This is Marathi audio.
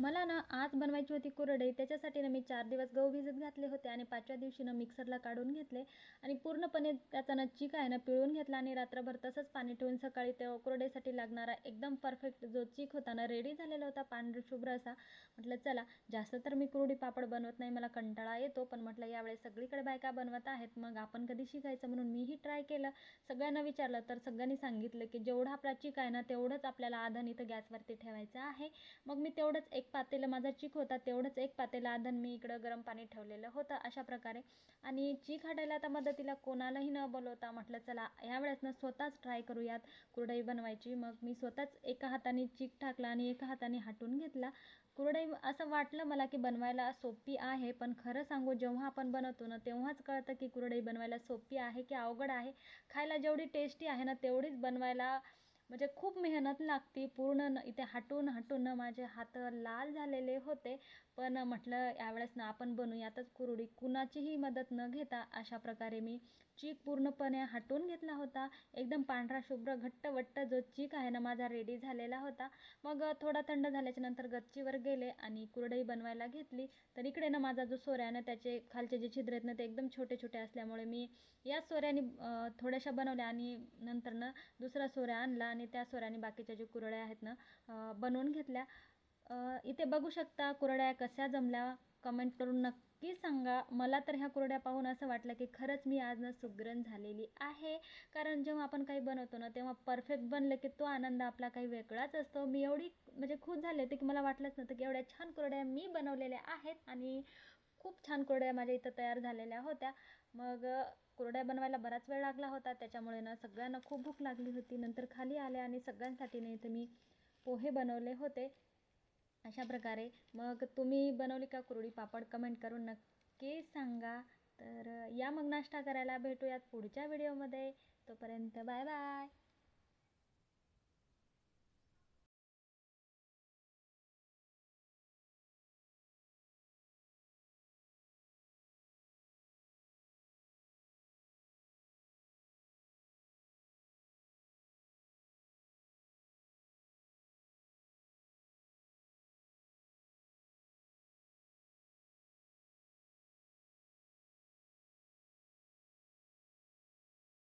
मला ना आज बनवायची होती कुरडई. त्याच्यासाठी ना मी 4 दिवस गहू भिजत घातले होते आणि 5व्या दिवशी ना मिक्सरला काढून घेतले आणि पूर्णपणे त्याचा ना चीक आहे ना पिळून घेतला आणि रात्रभर तसंच पाणी ठेवून सकाळी त्या कुरडईसाठी लागणारा एकदम परफेक्ट जो चीक होता ना रेडी झालेला होता पांढरशुभ्र असा. म्हटलं चला, जास्त तर मी कुरडी पापड बनवत नाही, मला कंटाळा येतो, पण म्हटलं यावेळेस सगळीकडे बायका बनवत आहेत, मग आपण कधी शिकायचं म्हणून मीही ट्राय केलं. सगळ्यांना विचारलं तर सगळ्यांनी सांगितलं की जेवढा आपला चीक आहे ना तेवढंच आपल्याला आधण इथं गॅसवरती ठेवायचं आहे. मग मी तेवढंच एक पातेलं, माझा चीक होता तेवढंच एक पातेलं आधण मी इकडं गरम पाणी ठेवलेलं होतं अशा प्रकारे. आणि चीक हाटायला आता मदतीला कोणालाही न बोलवता म्हटलं चला यावेळेस ना स्वतःच ट्राय करूयात कुरडई बनवायची. मग मी स्वतःच एका हाताने चीक टाकला आणि एका हाताने हाटून घेतला. कुरडई असं वाटलं मला की बनवायला सोपी आहे, पण खरं सांगू जेव्हा आपण बनवतो ना तेव्हाच कळतं की कुरडई बनवायला सोपी आहे की अवघड आहे. खायला जेवढी टेस्टी आहे ना तेवढीच बनवायला म्हणजे खूप मेहनत लागते. पूर्ण इथे हाटून हाटून माझे हात लाल झालेले होते. पण म्हटलं यावेळेस ना आपण बनवूयातच कुरडई, कुणाचीही मदत न घेता. अशा प्रकारे मी चीक पूर्णपणे हाटून घेतला होता. एकदम पांढरा शुभ्र घट्टवट्ट जो चीक आहे ना माझा रेडी झालेला होता. मग थोडा थंड झाल्याच्या नंतर गच्चीवर गेले आणि कुरडई बनवायला घेतली. तर इकडे ना माझा जो सोऱ्या आहे ना त्याचे खालचे जे छिद्र आहेत ना ते एकदम छोटे छोटे असल्यामुळे मी या सोऱ्याने थोड्याशा बनवल्या आणि नंतर ना दुसरा सोऱ्या आणला आणि त्या सोऱ्याने बाकीच्या जे कुरड्या आहेत ना बनवून घेतल्या. इथे बघू शकता कुरड्या कशा जमल्या, कमेंट करून नक्की सांगा. मला तर ह्या कुरड्या पाहून असं वाटलं की खरंच मी आज ना सुगरण झालेली आहे. कारण जेव्हा आपण काही बनवतो ना तेव्हा परफेक्ट बनले की तो आनंद आपला काही वेगळाच असतो. मी एवढी म्हणजे खुश झाले होते की मला वाटलंच नव्हतं की एवढ्या छान कुरड्या मी बनवलेल्या आहेत आणि खूप छान कुरड्या माझ्या इथं तयार झालेल्या होत्या. मग कुरड्या बनवायला बराच वेळ लागला होता, त्याच्यामुळे ना सगळ्यांना खूप भूक लागली होती. नंतर खाली आले आणि सगळ्यांसाठी नाही तर मी पोहे बनवले होते अशा प्रकारे. मग तुम्ही बनवली का कुरडी पापड, कमेंट करून नक्की सांगा. तर या मग नाश्ता करायला भेटूयात पुढच्या व्हिडिओमध्ये. तोपर्यंत बाय बाय.